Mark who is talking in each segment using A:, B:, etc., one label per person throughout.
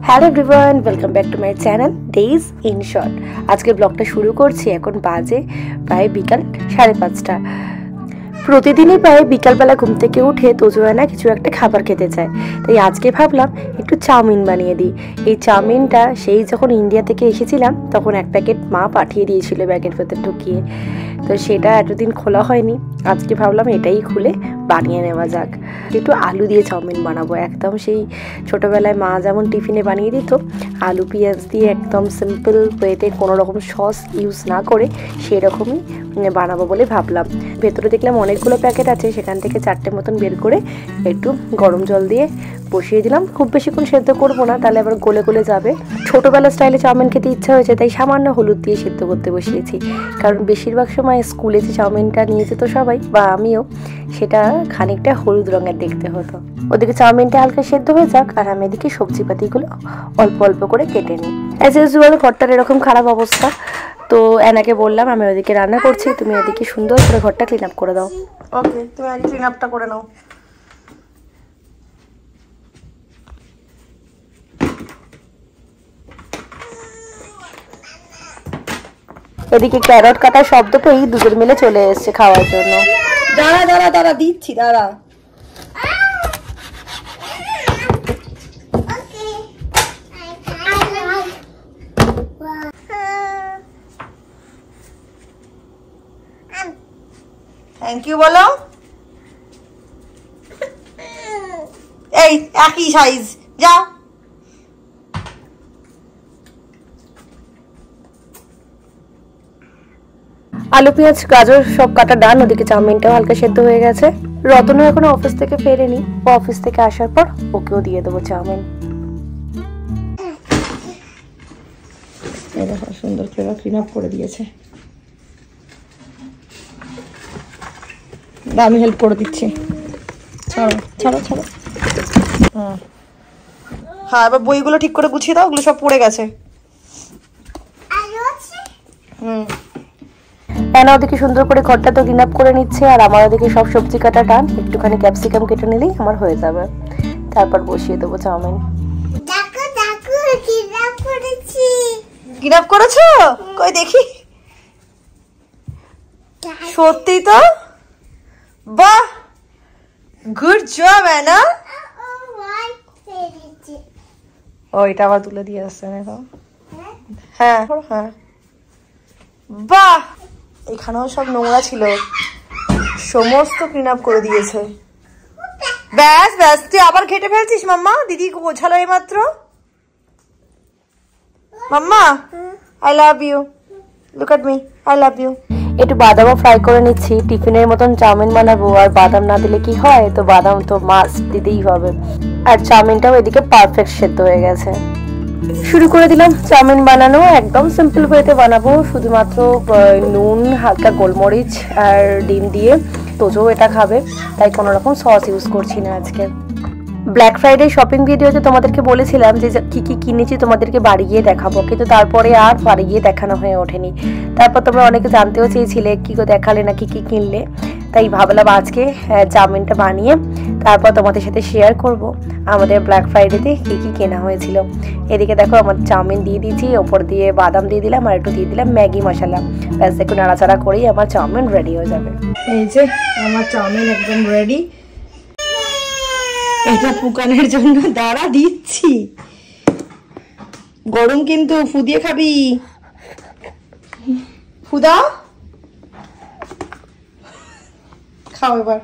A: Hello everyone, welcome back to my channel days in short. আজকে ব্লগটা শুরু করছি। এখন বাজে প্রায় বিকাল 5:30। প্রতিদিনই প্রায় বিকালবেলা ঘুম থেকে উঠে তোজোয়ানা কিছু একটা খাবার খেতে চায়, তাই আজকে ভাবলাম একটু চাউমিন বানিয়ে দিই। এই চাউমিনটা সেই যখন ইন্ডিয়া থেকে এসেছিলাম তখন এক প্যাকেট মা পাঠিয়ে দিয়েছিল ব্যাগের ভেতর ঢুকিয়ে, তো সেটা এতদিন খোলা হয়নি। আজকে ভাবলাম এটাই খুলে বানিয়ে নেওয়া যাক। একটু আলু দিয়ে চাউমিন বানাবো, একদম সেই ছোটোবেলায় মা যেমন টিফিনে বানিয়ে দিত, আলু পেঁয়াজ দিয়ে একদম সিম্পল ওয়েতে, কোনো রকম সস ইউজ না করে সেরকমই বানাবো বলে ভাবলাম। ভেতরে দেখলাম অনেকগুলো প্যাকেট আছে, সেখান থেকে 4টে মতন বের করে একটু গরম জল দিয়ে বসিয়ে দিলাম। খুব বেশিক্ষণ সেদ্ধ করবো না, তাহলে আবার গলে গলে যাবে। ছোটোবেলার স্টাইলে চাউমিন খেতে ইচ্ছা হয়েছে, তাই সামান্য হলুদ দিয়ে সেদ্ধ করতে বসিয়েছি। কারণ বেশিরভাগ সময় স্কুলে যে চাউমিনটা নিয়ে যেত সবাই বা আমিও, সেটা খানিকটা হলুদ রঙের দেখতে হতো। ওদিকে চাউমিনটা হালকা সেদ্ধ হয়ে যাক, আর আমি এদিকে সবজিপাতিগুলো অল্প অল্প করে কেটে নিই। অ্যাজ ইউজুয়াল ঘরটার এরকম খারাপ অবস্থা, তো অ্যানাকে বললাম আমি ওদিকে রান্না করছি, তুমি এদিকে সুন্দর করে ঘরটা ক্লিন আপ করে দাও।
B: ওকে, তুমি আগে ক্লিন আপটা করে নাও।
A: এদিকে ক্যারট কাটার শব্দ পেয়েই দুজন মিলে চলে এসছে খাওয়ার জন্য।
B: দাঁড়া দাঁড়া দাঁড়া, দিচ্ছি, দাঁড়া। থ্যাংক ইউ বলো। এই একই সাইজ, যাও।
A: আলু পেঁয়াজ গাজর সব কাটা ডান, ওদিকে চাউমিনটাও হালকা সেদ্ধ হয়ে গেছে। রতনও এখনো অফিস থেকে ফেরেনি, ও অফিস থেকে আসার পর ওকেও দিয়ে দেবো চাউমিন।
B: সুন্দর করে ক্লিন আপ করে দিয়েছে, আমি হেল্প করে দিচ্ছি। ছাড়ো ছাড়ো ছাড়ো। হ্যাঁ, এবার বইগুলো ঠিক করে গুছিয়ে দাও, ওগুলো সব পড়ে গেছে।
A: অ্যানা ওদিকে সুন্দর করে ঘরটা তো ক্লিন আপ করে নিচ্ছে, আর আমার ওদিকে সব সবজি কাটা টান, একটুখানি ক্যাপসিকাম কেটে নিলেই আমার হয়ে যাবে। তারপর বসিয়ে দেবো চাউমিন।
B: ক্লিন আপ করেছো? কই দেখি। সত্যি তো, বাহ, গুড জব অ্যানা। ও এটা আবার তুলে দিয়ে আসছে না? হ্যাঁ হ্যাঁ, বাহ। এখানেও সব নোংরা ছিল, সমস্ত ক্লিন আপ করে দিয়েছে। ব্যাস ব্যাস, তুই আবার ঘেটে ফেলছিস মাম্মা? দিদি গোছালো এইমাত্র। Mamma, I love you, look at me, I love you.
A: একটু বাদামও ফ্রাই করে নিচ্ছি, টিফিনের মতন চাউমিন বানাবো, আর বাদাম না দিলে কি হয়, তো বাদাম তো মাস্ট দিতেই হবে। আর চাউমিনটাও এদিকে পারফেক্ট সেদ্ধ হয়ে গেছে। শুরু করে দিলাম চাউমিন বানানো। একদম সিম্পল ওয়েতে বানাবো, শুধুমাত্র নুন, হালকা গোলমরিচ আর ডিম দিয়ে। তোজো এটা খাবে, তাই কোনো রকম সস ইউজ করছি না আজকে। ব্ল্যাক ফ্রাইডে শপিং ভিডিওতে তোমাদেরকে বলেছিলাম যে কি কি কিনেছি তোমাদেরকে বাড়ি গিয়ে দেখাবো, কিন্তু তারপরে আর বাড়ি গিয়ে দেখানো হয়ে ওঠেনি। তারপর তোমরা অনেকে জানতেও চেয়েছিলে কি করে দেখালে না কি কি কিনলে, তাই ভাবলাম আজকে চাউমিনটা বানিয়ে তারপর তোমাদের সাথে শেয়ার করব আমাদের ব্ল্যাক ফ্রাইডেতে কি কি কেনা হয়েছিল। এদিকে দেখো আমার চাউমিন দিয়ে দিয়েছি, ওপর দিয়ে বাদাম দিয়ে দিলাম, আর একটু দিয়ে দিলাম ম্যাগি মশলা। ব্যাস একটু নাড়াচাড়া করেই আমার চাউমিন রেডি হয়ে যাবে।
B: এই যে আমার চাউমিন একদম রেডি। এটা পুকানের জন্য দাঁড়া দিচ্ছি, গরম কিন্তু, ফুদিয়ে খাবি। ফুদা, খাও এবার।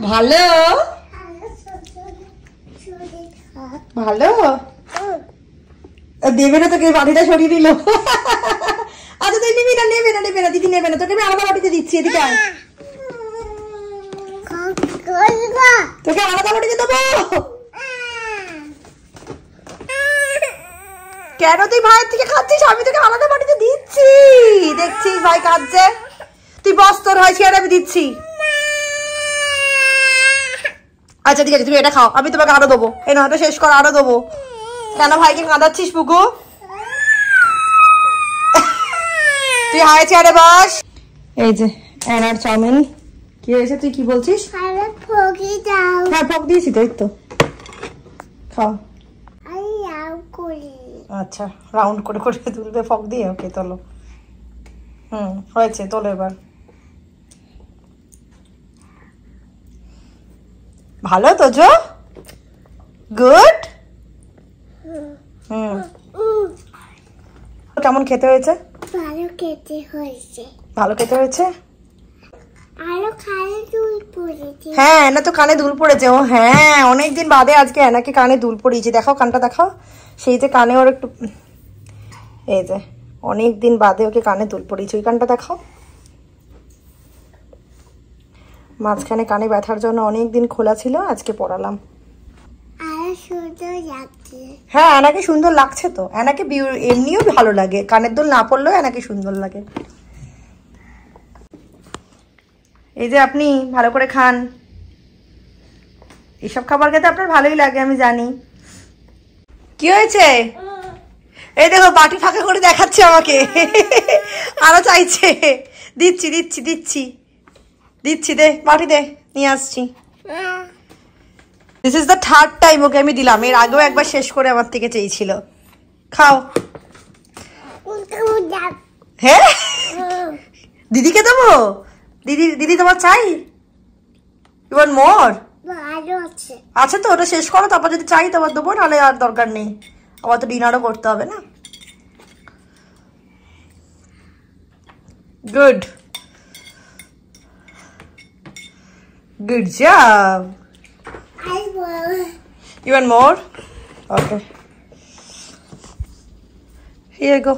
B: ভালো ভালো দেবে না তোকে, বাটিটা সরিয়ে দিল। আচ্ছা তুই নিবি না? নেবে না, নেবে না, দিদি নেবে না, তোকে আমি আলাদা বাটিতে দিচ্ছি। এদিকে আয়, তোকে আলাদা বাটিতে দেবো। কেন তুই ভাইয়ের থেকে খাচ্ছিস? আমি তোকে আলাদা বাটিতে দিচ্ছি। দেখছিস ভাই কাঁদছে, তুই বস, তোর হয় ছেড়ে আমি দিচ্ছি। আচ্ছা ঠিক আছে, তুমি এটা খাও, আমি তোমাকে আরো দেবো। এই না, এটা শেষ কর, আরো দেবো। কেন ভাইকে কাঁদাচ্ছিস পুকু? তুই হাই চেয়ারে বস। এই যে অ্যানার চাউমিন। কি হয়েছে, তুই কি বলছিস? হ্যাঁ ফক দিয়েছি তো, এই তো খাও। আচ্ছা রাউন্ড করে করে তুলবে ফক দিয়ে, ওকে তোলো। হয়েছে, তোলো এবার। ভালো তো জো, গুড। কেমন খেতে হয়েছে?
C: ভালো খেতে হয়েছে।
B: ভালো খেতে হয়েছে।
C: আরো কানে দুল পড়েছে।
B: হ্যাঁ এনা তো কানে দুল পড়েছে। ও হ্যাঁ, অনেকদিন বাদে আজকে এনাকে কানে দুল পড়িয়েছে। দেখাও কানটা দেখাও, সেই যে কানে ওর একটু, এই যে অনেকদিন বাদে ওকে কানে দুল পড়িয়েছে, ওই কানটা দেখাও। মাঝখানে কানে ব্যথার জন্য অনেকদিন খোলা ছিল, আজকে পড়ালাম।
C: আরো সুন্দর লাগছে।
B: হ্যাঁ এনাকে সুন্দর লাগছে তো, এনাকে এমনিও ভালো লাগে, কানের দুল না পড়লেও এনাকে সুন্দর লাগে। এই যে আপনি ভালো করে খান, এসব খাবার খেতে আপনার ভালোই লাগে আমি জানি। কি হয়েছে? এই দেখো বাটি ফাঁকা করে দেখাচ্ছে আমাকে, আরো চাইছে। দিচ্ছি দিচ্ছি দিচ্ছি দিচ্ছি, দে বাটি দে, নিয়ে আসছি। This is the third time okay আমি দিলাম, এর আগেও একবার শেষ করে আমার থেকে চেয়েছিল। খাও। হ্যাঁ দিদিকে দেবো? দিদি দিদি তোমার চাই? You want more? আচ্ছা তো ওটা শেষ করো, তারপর যদি চাই তোমার দেবো, নাহলে আর দরকার নেই, আবার তো ডিনারও করতে হবে না। Good good job. You want more? Okay. Here you go.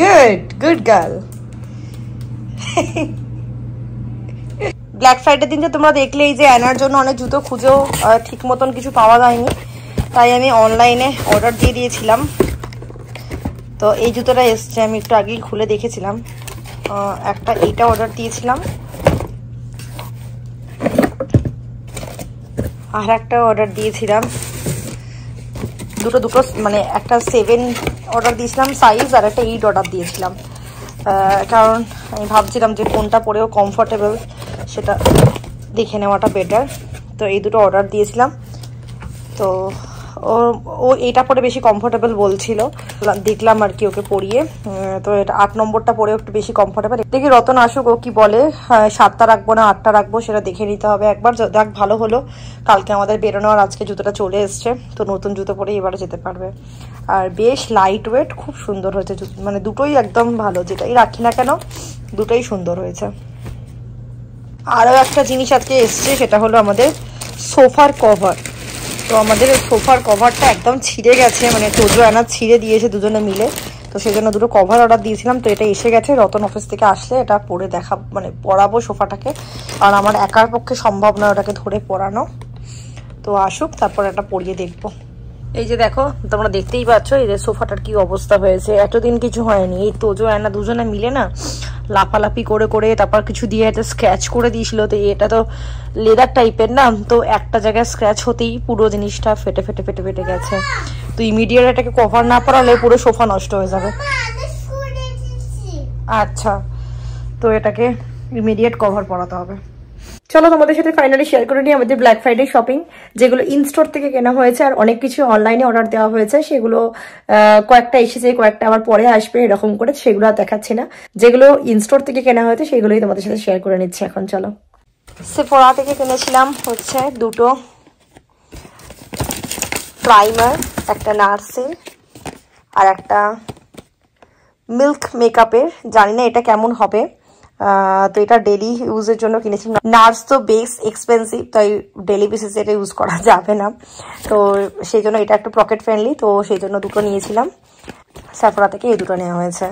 B: Good, good girl. Black Friday দিনটা তোমরা দেখলেই যে অ্যানার জন্য অনেক জুতো খুঁজেও ঠিক মতন কিছু পাওয়া যায়নি, তাই আমি অনলাইনে অর্ডার দিয়ে দিয়েছিলাম। তো এই জুতোটা এসছে, আমি একটু আগেই খুলে দেখেছিলাম। একটা এইটা অর্ডার দিয়েছিলাম, আর একটা অর্ডার দিয়েছিলাম, দুটো মানে একটা 7 অর্ডার দিয়েছিলাম সাইজ, আর একটা 8 অর্ডার দিয়েছিলাম। কারণ আমি ভাবছিলাম যে কোনটা পরেও কমফোর্টেবল সেটা দেখে নেওয়াটা বেটার। তো এই দুটো অর্ডার দিয়েছিলাম। তো ও এটা পরে বেশি কমফোর্টেবল বলছিল, দেখলাম আর কি ওকে পরিয়ে। তো এটা 8 নম্বরটা পরেও একটু বেশি কমফোর্টেবল। দেখি রতন আসুক, ও কি বলে, 7টা রাখবো না 8টা রাখবো সেটা দেখে নিতে হবে একবার। দেখ ভালো হলো, কালকে আমাদের বেরোনো, আর আজকে জুতোটা চলে এসছে, তো নতুন জুতো পরে এবারে যেতে পারবে। আর বেশ লাইট ওয়েট, খুব সুন্দর হয়েছে, মানে দুটোই একদম ভালো, যেটাই রাখি না কেন দুটোই সুন্দর হয়েছে। আরও একটা জিনিস আজকে এসছে, সেটা হলো আমাদের সোফার কভার। তো আমাদের সোফার কভারটা একদম ছিঁড়ে গেছে, মানে তোজো আনা ছিঁড়ে দিয়েছে দুজনে মিলে, তো সেই জন্য দুটো কভার অর্ডার দিয়েছিলাম। তো এটা এসে গেছে, রতন অফিস থেকে আসলে এটা পরে দেখা, মানে পরাবো সোফাটাকে, আর আমার একার পক্ষে সম্ভব না ওটাকে ধরে পরানো। তো আসুক, তারপর এটা পরিয়ে দেখবো। এই যে দেখো, তোমরা দেখতেই পাচ্ছ এই যে সোফাটার কি অবস্থা হয়েছে। এতদিন কিছু হয়নি, এই তোজো আনা দুজনে মিলে না লাফালাফি করে করে তারপর কিছু দিয়ে একটা স্ক্র্যাচ করে দিয়েছিল। তো এটা তো লেদার টাইপের না, তো একটা জায়গায় স্ক্র্যাচ হতেই পুরো জিনিসটা ফেটে ফেটে ফেটে ফেটে গেছে। তো ইমিডিয়েট এটাকে কভার না পরালে পুরো সোফা নষ্ট হয়ে যাবে। আচ্ছা, তো এটাকে ইমিডিয়েট কভার পরাতে হবে। চলো তোমাদের সাথে ফাইনালি শেয়ার করে নিই আমাদের ব্ল্যাক ফ্রাইডে শপিং, যেগুলো ইনস্টোর থেকে কেনা হয়েছে, আর অনেক কিছু অনলাইনে অর্ডার দেওয়া হয়েছে। সেগুলো কয়েকটা এসেছে, কয়েকটা আবার পরে আসবে, এরকম করে সেগুলো আর দেখাচ্ছি না। যেগুলো ইনস্টোর থেকে কেনা হয়েছে সেগুলোই তোমাদের সাথে শেয়ার করে নিচ্ছি এখন। চলো, সেফোরা থেকে কিনেছিলাম হচ্ছে দুটো প্রাইমার, একটা নার্সের আর একটা মিল্ক মেকআপের। জানি না এটা কেমন হবে, তো এটা ডেলি ইউজের জন্য কিনেছি। নার্স তো বেশ এক্সপেন্সিভ, তাই ডেলি বেসিসে এটা ইউজ করা যাবে না, তো সেই জন্য এটা একটু পকেট ফ্রেন্ডলি, তো সেই জন্য দুটো নিয়েছিলাম। সেফোরা থেকে এই দুটো নেওয়া হয়েছে।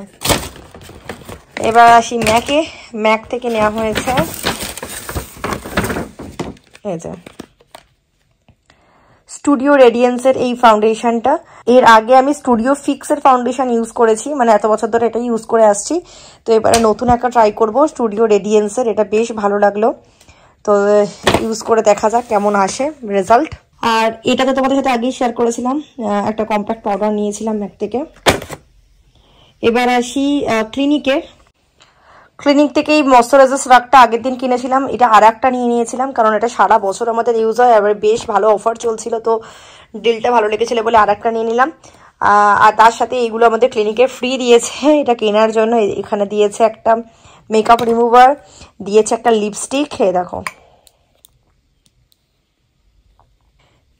B: এবার আসি ম্যাকে। ম্যাক থেকে নেওয়া হয়েছে এই যে স্টুডিও রেডিয়েন্সের এই ফাউন্ডেশনটা। এর আগে আমি স্টুডিও ফিক্সের ফাউন্ডেশন ইউজ করেছি, মানে এত বছর ধরে এটা ইউজ করে আসছি। তো এবারে নতুন একটা ট্রাই করব স্টুডিও রেডিয়েন্সের, এটা বেশ ভালো লাগলো। তো ইউজ করে দেখা যাক কেমন আসে রেজাল্ট। আর এটা তো তোমাদের সাথে আগেই শেয়ার করেছিলাম, একটা কম্প্যাক্ট পাউডার নিয়েছিলাম ম্যাক থেকে। এবার আসি ক্লিনিক থেকে এই ময়শ্চারাইজার রাখটা আগের দিন কিনেছিলাম, এটা আর একটা নিয়ে নিয়েছিলাম কারণ এটা সারা বছর আমাদের ইউজ হয়, এবার বেশ ভালো অফার চলছিল তো ডিলটা ভালো লেগেছিল বলে আর একটা নিয়ে নিলাম। আর তার সাথে এইগুলো আমাদের ক্লিনিকে ফ্রি দিয়েছে এটা কেনার জন্য। এখানে দিয়েছে একটা মেকআপ রিমুভার, দিয়েছে একটা লিপস্টিক, দেখো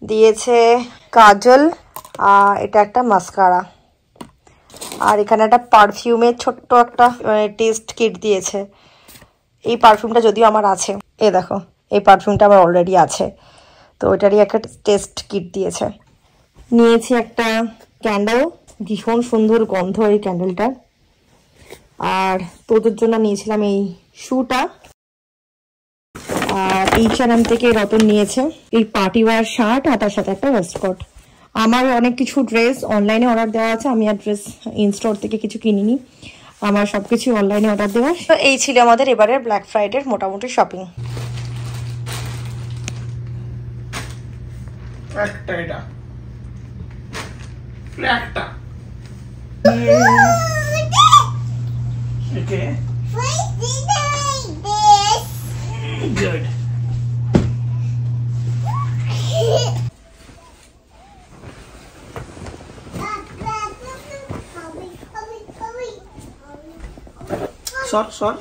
B: দিয়েছে কাজল, আর এটা একটা মাস্কারা, আর এখানে একটা পারফিউমের ছোট্ট একটা টেস্ট কিট দিয়েছে। এই পারফিউমটা যদিও আমার আছে, দেখো এই পারফিউমটা আমার অলরেডি আছে, তো ওইটারই একটা টেস্ট কিট দিয়েছে। নিয়েছি একটা ক্যান্ডেল, ভীষণ সুন্দর গন্ধ এই ক্যান্ডেলটা। আর তোদের জন্য নিয়েছিলাম এই শুটা, আর H&M থেকে রতন নিয়েছে এই পার্টি ওয়্যার শার্ট, আর তার সাথে একটা ওয়েস্টকোট। আমার অনেক কিছু ড্রেস অনলাইনে অর্ডার দেওয়া আছে, আমি আর ড্রেস ইনস্টোর থেকে কিছু কিনিনি, আমার সবকিছু অনলাইনে অর্ডার দেওয়া। তো এই ছিল আমাদের এবারের ব্ল্যাক ফ্রাইডের মোটামুটি shopping.
D: Good. Sor.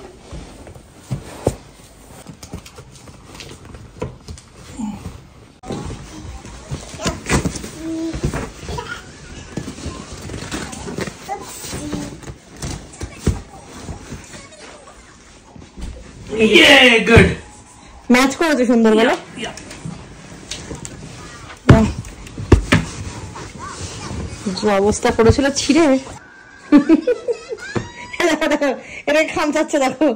D: Yeah, good.
B: Match করেছে সুন্দর বলে। যে অবস্থা করেছিল ছিঁড়ে, এটা খামচাচ্ছে দেখো।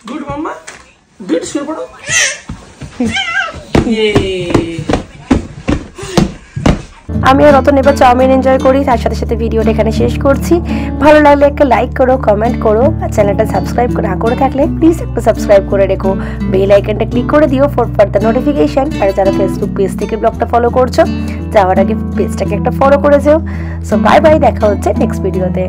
D: Good, mama. Good, শুয়ে পড়ো। Yay.
A: আমি আর রতন এবার চাউমিন এনজয় করি, তার সাথে সাথে ভিডিওটা এখানে শেষ করছি। ভালো লাগলে একটা লাইক করো, কমেন্ট করো, আর চ্যানেলটা সাবস্ক্রাইব না করে থাকলে প্লিজ একটা সাবস্ক্রাইব করে রেখো, বেল আইকনটা ক্লিক করে দিও ফর ফার্দার নোটিফিকেশন। আর যারা ফেসবুক পেজ থেকে ব্লগটা ফলো করছো, যাওয়ার আগে পেজটাকে একটা ফলো করে যেও। সো বাই বাই, দেখা হচ্ছে নেক্সট ভিডিওতে।